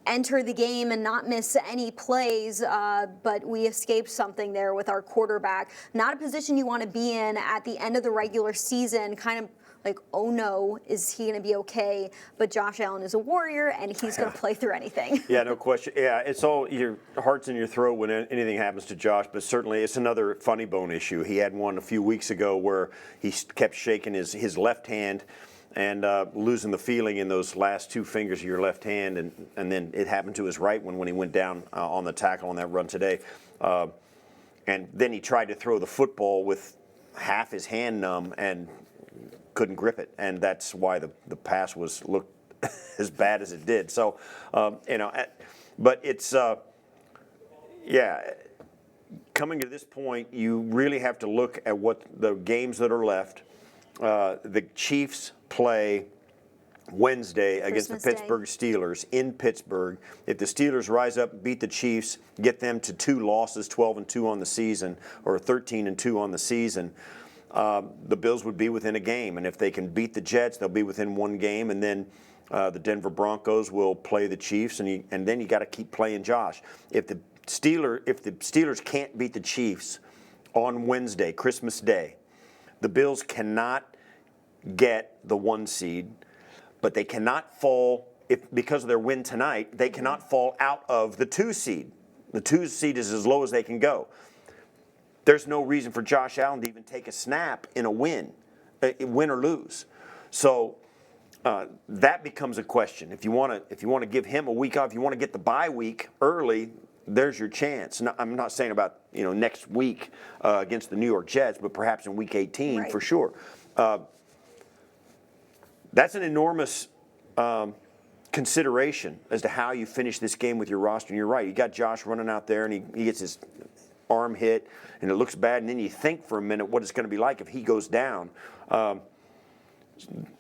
enter the game and not miss any plays, but we escaped something there with our quarterback. Not a position you want to be in at the end of the regular season, kind of like, oh no, is he going to be okay? But Josh Allen is a warrior, and he's going to play through anything. Yeah, no question. Yeah, it's all your heart's in your throat when anything happens to Josh, but certainly it's another funny bone issue. He had one a few weeks ago where he kept shaking his left hand and losing the feeling in those last two fingers of your left hand, and then it happened to his right one when he went down on the tackle on that run today. And then he tried to throw the football with half his hand numb and couldn't grip it, and that's why the pass looked as bad as it did. So, but it's coming to this point, you really have to look at what the games that are left. The Chiefs play Wednesday against the Pittsburgh Steelers in Pittsburgh. If the Steelers rise up, beat the Chiefs, get them to 2 losses, 12-2 on the season, or 13-2 on the season, the Bills would be within a game. And if they can beat the Jets, they'll be within 1 game. And then the Denver Broncos will play the Chiefs, and then you got to keep playing Josh. If the Steelers can't beat the Chiefs on Wednesday, Christmas Day, the Bills cannot get the 1 seed, but they cannot fall, because of their win tonight, they cannot fall out of the 2 seed. The 2 seed is as low as they can go. There's no reason for Josh Allen to even take a snap in a win or lose. So that becomes a question. If you want to give him a week off, if you want to get the bye week early, there's your chance. Now, I'm not saying about next week against the New York Jets, but perhaps in Week 18 for sure. That's an enormous consideration as to how you finish this game with your roster. And you're right. You got Josh running out there, and he gets his arm hit, and it looks bad. And then you think for a minute what it's going to be like if he goes down.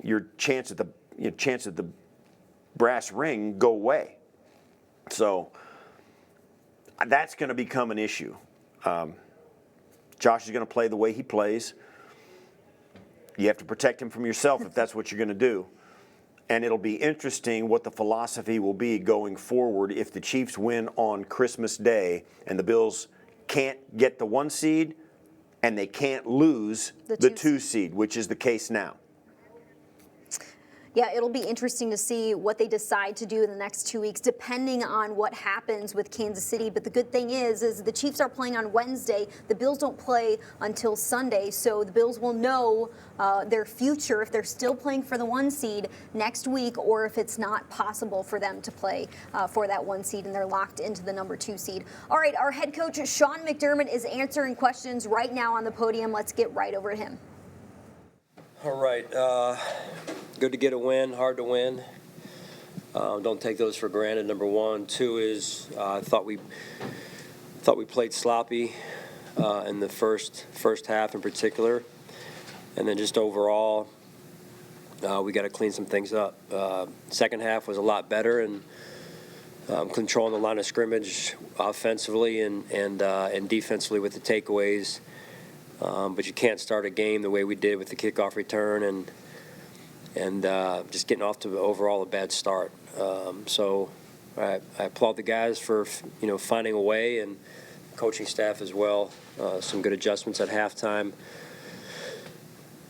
Your chance at the brass ring go away. So that's going to become an issue. Josh is going to play the way he plays. You have to protect him from yourself if that's what you're going to do. And it'll be interesting what the philosophy will be going forward if the Chiefs win on Christmas Day and the Bills can't get the 1 seed and they can't lose the 2 seed, which is the case now. Yeah, it'll be interesting to see what they decide to do in the next 2 weeks, depending on what happens with Kansas City. But the good thing is the Chiefs are playing on Wednesday. The Bills don't play until Sunday, so the Bills will know their future if they're still playing for the 1 seed next week, or if it's not possible for them to play for that 1 seed and they're locked into the number 2 seed. All right, our head coach, Sean McDermott, is answering questions right now on the podium. Let's get right over to him. All right. Good to get a win, hard to win. Don't take those for granted, number one. 2 is I thought we played sloppy in the first half in particular. And then just overall, we got to clean some things up. Second half was a lot better, and controlling the line of scrimmage offensively and defensively with the takeaways. But you can't start a game the way we did with the kickoff return and just getting off to overall a bad start. So I applaud the guys for finding a way, and coaching staff as well. Some good adjustments at halftime.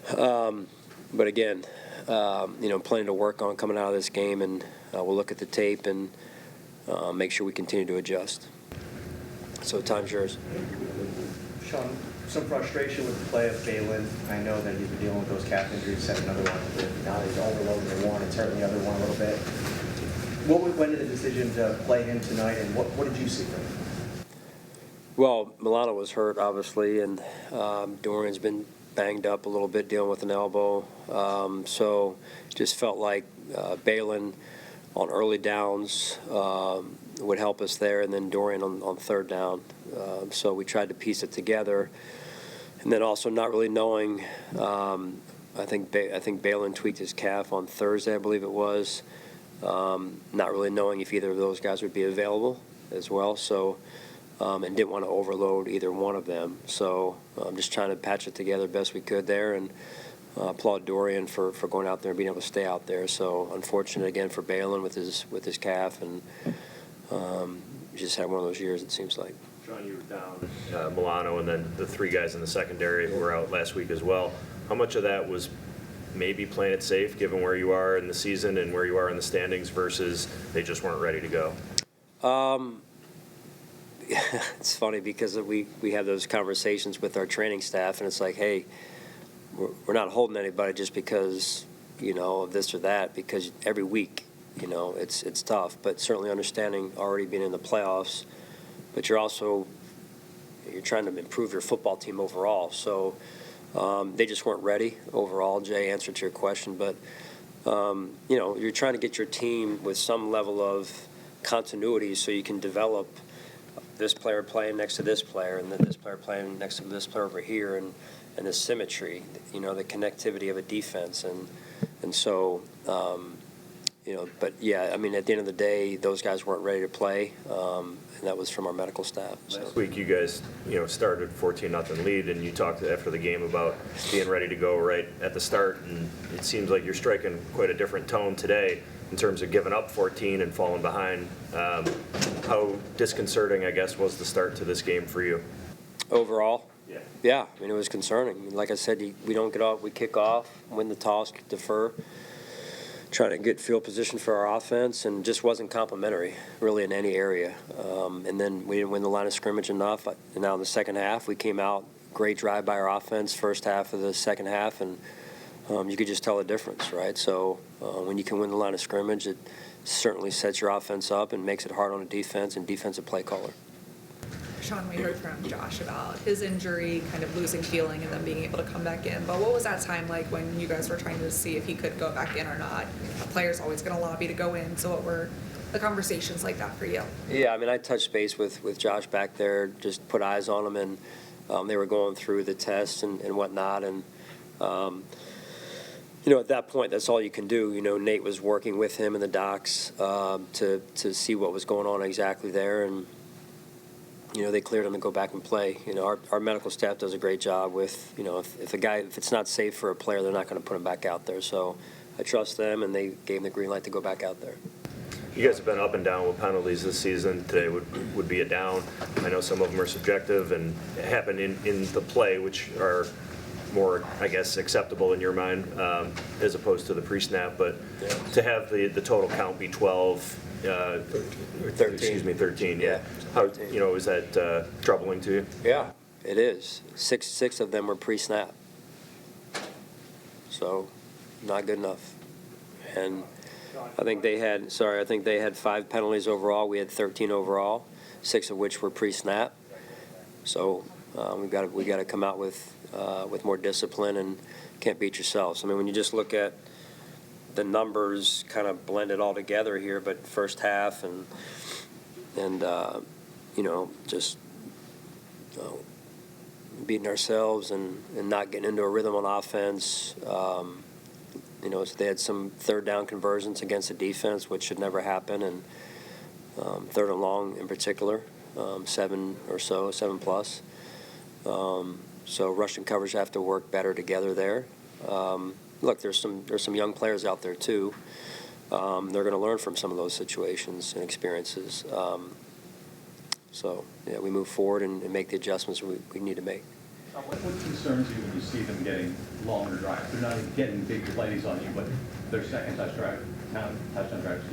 But again, plenty to work on coming out of this game, and we'll look at the tape and make sure we continue to adjust. So time's yours. Sean, some frustration with the play of Balin. I know that he's been dealing with those calf injuries, set another one. Now he's overloading the one and hurting the other one a little bit. What went into the decision to play him tonight, and what did you see from him? Well, Milano was hurt, obviously, and Dorian's been banged up a little bit, dealing with an elbow. So just felt like Balin on early downs would help us there, and then Dorian on third down. So we tried to piece it together. And then also not really knowing, I think Balin tweaked his calf on Thursday, I believe it was. Not really knowing if either of those guys would be available as well. So, and didn't want to overload either one of them. So I'm just trying to patch it together best we could there. And applaud Dorian for going out there and being able to stay out there. So unfortunate again for Balin with his calf, and just had one of those years, it seems like. Sean, you were down Milano and then the three guys in the secondary who were out last week as well. How much of that was maybe playing it safe given where you are in the season and where you are in the standings versus they just weren't ready to go? It's funny because we have those conversations with our training staff, and it's like, hey, we're not holding anybody just because, of this or that, because every week, it's tough. But certainly understanding already being in the playoffs, but you're trying to improve your football team overall. So they just weren't ready overall. Jay answered to your question, but you're trying to get your team with some level of continuity so you can develop this player playing next to this player and then this player playing next to this player over here, and the symmetry, the connectivity of a defense, and so but yeah, I mean, at the end of the day, those guys weren't ready to play, and that was from our medical staff. So. Last week you guys started 14-0 lead, and you talked after the game about being ready to go right at the start, and it seems like you're striking quite a different tone today in terms of giving up 14 and falling behind. How disconcerting, I guess, was the start to this game for you? Overall? Yeah. Yeah, I mean, it was concerning. Like I said, we don't get off, we kick off, win the toss, defer, trying to get field position for our offense, and just wasn't complimentary, really, in any area. And then we didn't win the line of scrimmage enough. And now in the second half, we came out, great drive by our offense, first half of the second half, and you could just tell the difference, right? So when you can win the line of scrimmage, it certainly sets your offense up and makes it hard on the defense and defensive play caller. Sean, we heard from Josh about his injury, kind of losing feeling and then being able to come back in. But what was that time like when you guys were trying to see if he could go back in or not? A player's always going to lobby to go in. So what were the conversations like that for you? Yeah, I mean, I touched base with Josh back there, just put eyes on him, and they were going through the tests and whatnot. And, at that point, that's all you can do. Nate was working with him and the docs to see what was going on exactly there. And, they cleared him to go back and play. Our medical staff does a great job with, if it's not safe for a player, they're not going to put him back out there. So I trust them, and they gave him the green light to go back out there. You guys have been up and down with penalties this season. Today would be a down. I know some of them are subjective and happen in the play, which are more, I guess, acceptable in your mind as opposed to the pre-snap. But to have the total count be 12, 13. Excuse me, 13. Yeah. How, is that troubling to you? Yeah, it is. Six of them were pre-snap. So, not good enough. And I think they had 5 penalties overall. We had 13 overall, 6 of which were pre-snap. So we got to come out with more discipline, and can't beat yourselves. I mean, when you just look at the numbers, kind of blended all together here, but first half and just beating ourselves and not getting into a rhythm on offense. So they had some third down conversions against the defense, which should never happen, and third and long in particular, 7 plus. So rushing coverage have to work better together there. Look, there's some young players out there too. They're going to learn from some of those situations and experiences. So yeah, we move forward and make the adjustments we need to make. What concerns you when you see them getting longer drives? They're not getting big plays on you, but their second touchdown drive,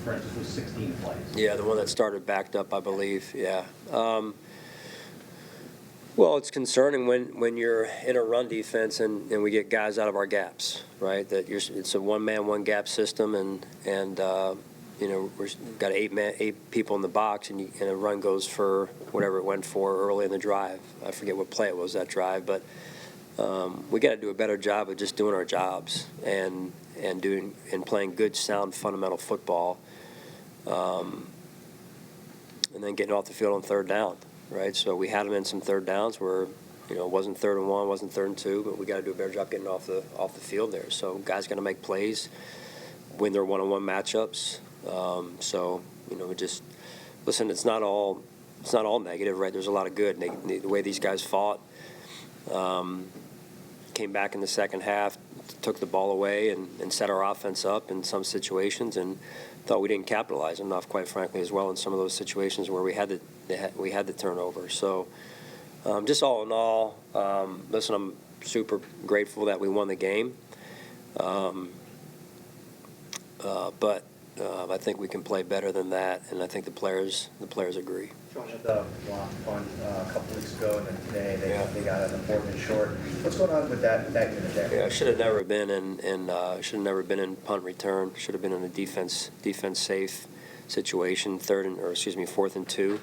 for instance, was 16 plays. Yeah, the one that started backed up, I believe. Yeah. Well, it's concerning when you're in a run defense and we get guys out of our gaps, right? It's a one-man, one-gap system, and we've got 8 people in the box, and a run goes for whatever it went for early in the drive. I forget what play it was that drive, but we got to do a better job of just doing our jobs and playing good, sound, fundamental football, and then getting off the field on third down. Right, so we had them in some third downs where, it wasn't 3rd and 1, wasn't 3rd and 2, but we got to do a better job getting off the field there. So guys got to make plays, win their one-on-one matchups. We just listen. It's not all came back in the second half, took the ball away, and set our offense up in some situations, and thought we didn't capitalize enough, quite frankly, as well in some of those situations where we had the turnover. So just all in all, listen, I'm super grateful that we won the game. But I think we can play better than that, and I think the players agree. Josh, had the block punt a couple weeks ago, and then today they got an important short. What's going on with that unit there? Yeah, should have never been in punt return. Should have been in a defense safe situation. 4th and 2.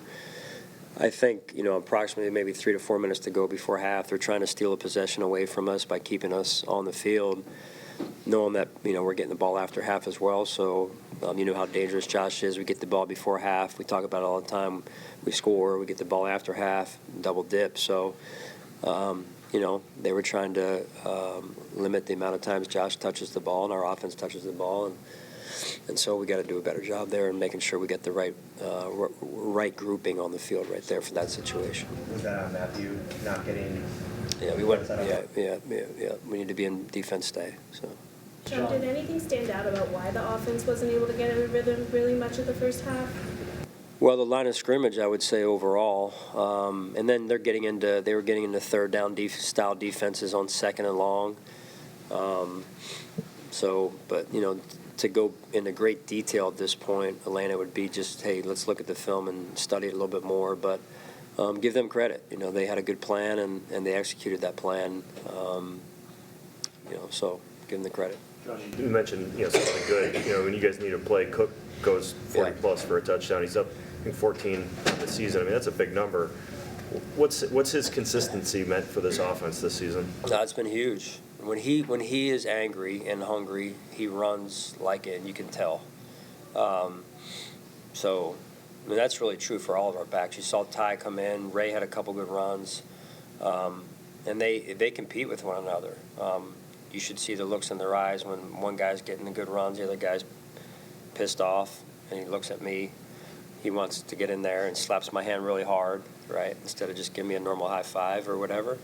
I think, approximately maybe 3 to 4 minutes to go before half, they're trying to steal a possession away from us by keeping us on the field, knowing that, we're getting the ball after half as well. So, you know how dangerous Josh is. We get the ball before half. We talk about it all the time. We score. We get the ball after half, double dip. So, they were trying to limit the amount of times Josh touches the ball and our offense touches the ball. And so we got to do a better job there and making sure we get the right grouping on the field right there for that situation. Was that on Matthew not getting? Yeah, we went. Yeah. We need to be in defense stay. So. Sean, did anything stand out about why the offense wasn't able to get in a rhythm really much of the first half? Well, the line of scrimmage, I would say overall, and then they were getting into third down style defenses on second and long. But to go into great detail at this point, Atlanta would be just, hey, let's look at the film and study it a little bit more. But give them credit. They had a good plan and they executed that plan. So give them the credit. You mentioned something good. When you guys need to play, Cook goes 40 plus for a touchdown. He's up, I think, 14 this season. I mean, that's a big number. What's his consistency meant for this offense this season? No, it's been huge. When he is angry and hungry, he runs like it, and you can tell. That's really true for all of our backs. You saw Ty come in. Ray had a couple good runs, and they compete with one another. You should see the looks in their eyes when one guy's getting the good runs, the other guy's pissed off, and he looks at me. He wants to get in there and slaps my hand really hard, right? Instead of just giving me a normal high five or whatever.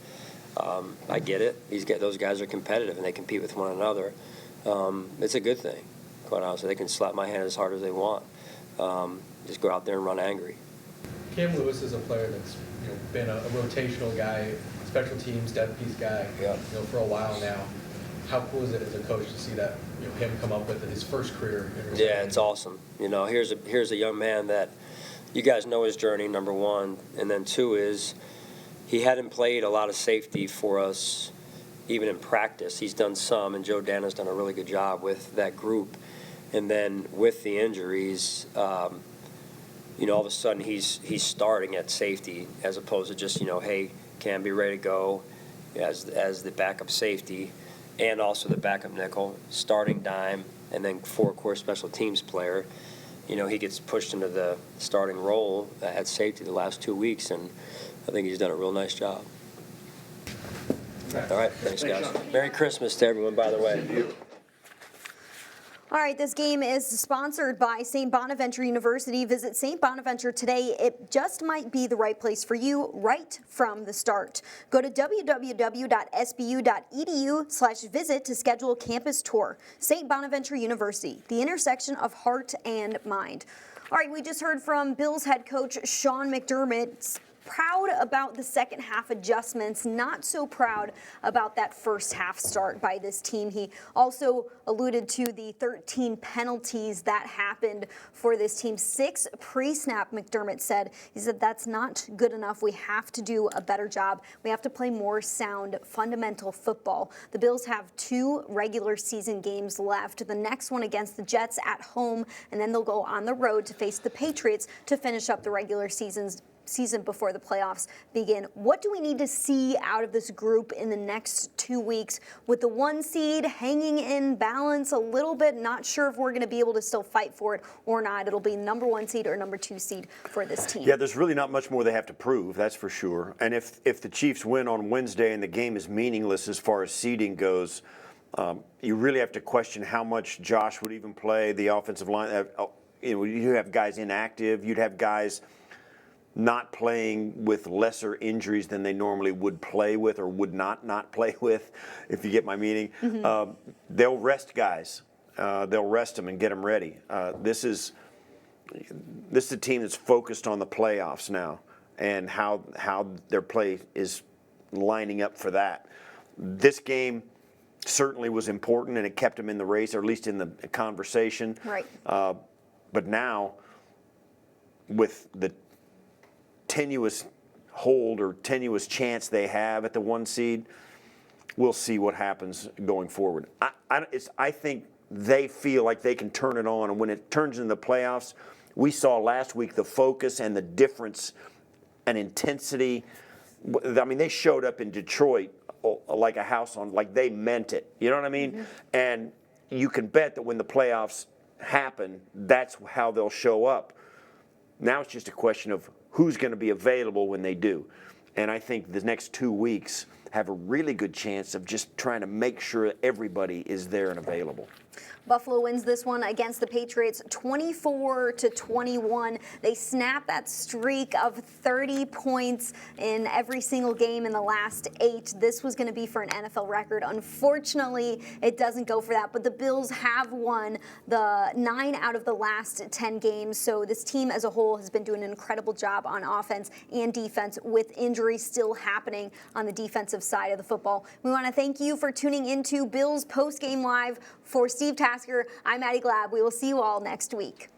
I get it. Those guys are competitive and they compete with one another. It's a good thing, quite honestly. They can slap my hand as hard as they want. Just go out there and run angry. Cam Lewis is a player that's been a rotational guy, special teams, depth piece guy, for a while now. How cool is it as a coach to see that him come up with his first career? Yeah, it's awesome. Here's a young man that you guys know his journey, number one, and then two is he hadn't played a lot of safety for us, even in practice. He's done some, and Joe Dana's done a really good job with that group. And then with the injuries, all of a sudden he's starting at safety as opposed to just hey, Cam, be ready to go as the backup safety. And also the backup nickel, starting dime, and then four-core special teams player. He gets pushed into the starting role at safety the last 2 weeks, and I think he's done a real nice job. All right, thanks, guys. Merry Christmas to everyone, by the way. All right, this game is sponsored by St. Bonaventure University. Visit St. Bonaventure today. It just might be the right place for you right from the start. Go to www.sbu.edu/visit to schedule a campus tour. St. Bonaventure University, the intersection of heart and mind. All right, we just heard from Bills head coach Sean McDermott. Proud about the second half adjustments, not so proud about that first half start by this team. He also alluded to the 13 penalties that happened for this team. 6 pre-snap, McDermott said. He said that's not good enough. We have to do a better job. We have to play more sound, fundamental football. The Bills have 2 regular season games left. The next one against the Jets at home, and then they'll go on the road to face the Patriots to finish up the regular season before the playoffs begin. What do we need to see out of this group in the next 2 weeks with the 1 seed hanging in balance a little bit? Not sure if we're going to be able to still fight for it or not. It'll be number 1 seed or number 2 seed for this team. Yeah, there's really not much more they have to prove, that's for sure. And if the Chiefs win on Wednesday and the game is meaningless as far as seeding goes, you really have to question how much Josh would even play. The offensive line, you have guys inactive. You'd have guys not playing with lesser injuries than they normally would play with or would not play with, if you get my meaning. They'll rest guys. They'll rest them and get them ready. This is a team that's focused on the playoffs now and how their play is lining up for that. This game certainly was important, and it kept them in the race, or at least in the conversation. Right. But now, with the tenuous hold or tenuous chance they have at the 1 seed, we'll see what happens going forward. I think they feel like they can turn it on, and when it turns into the playoffs, we saw last week the focus and the difference and intensity. I mean, they showed up in Detroit like a house on, like they meant it. You know what I mean? And you can bet that when the playoffs happen, that's how they'll show up. Now it's just a question of who's going to be available when they do. And I think the next 2 weeks have a really good chance of just trying to make sure everybody is there and available. Buffalo wins this one against the Patriots 24-21. They snap that streak of 30 points in every single game in the last 8. This was going to be for an NFL record. Unfortunately, it doesn't go for that, but the Bills have won the 9 out of the last 10 games. So this team as a whole has been doing an incredible job on offense and defense, with injuries still happening on the defensive side of the football. We want to thank you for tuning into Bills Postgame Live. For Steve Tasker, I'm Maddy Glab. We will see you all next week.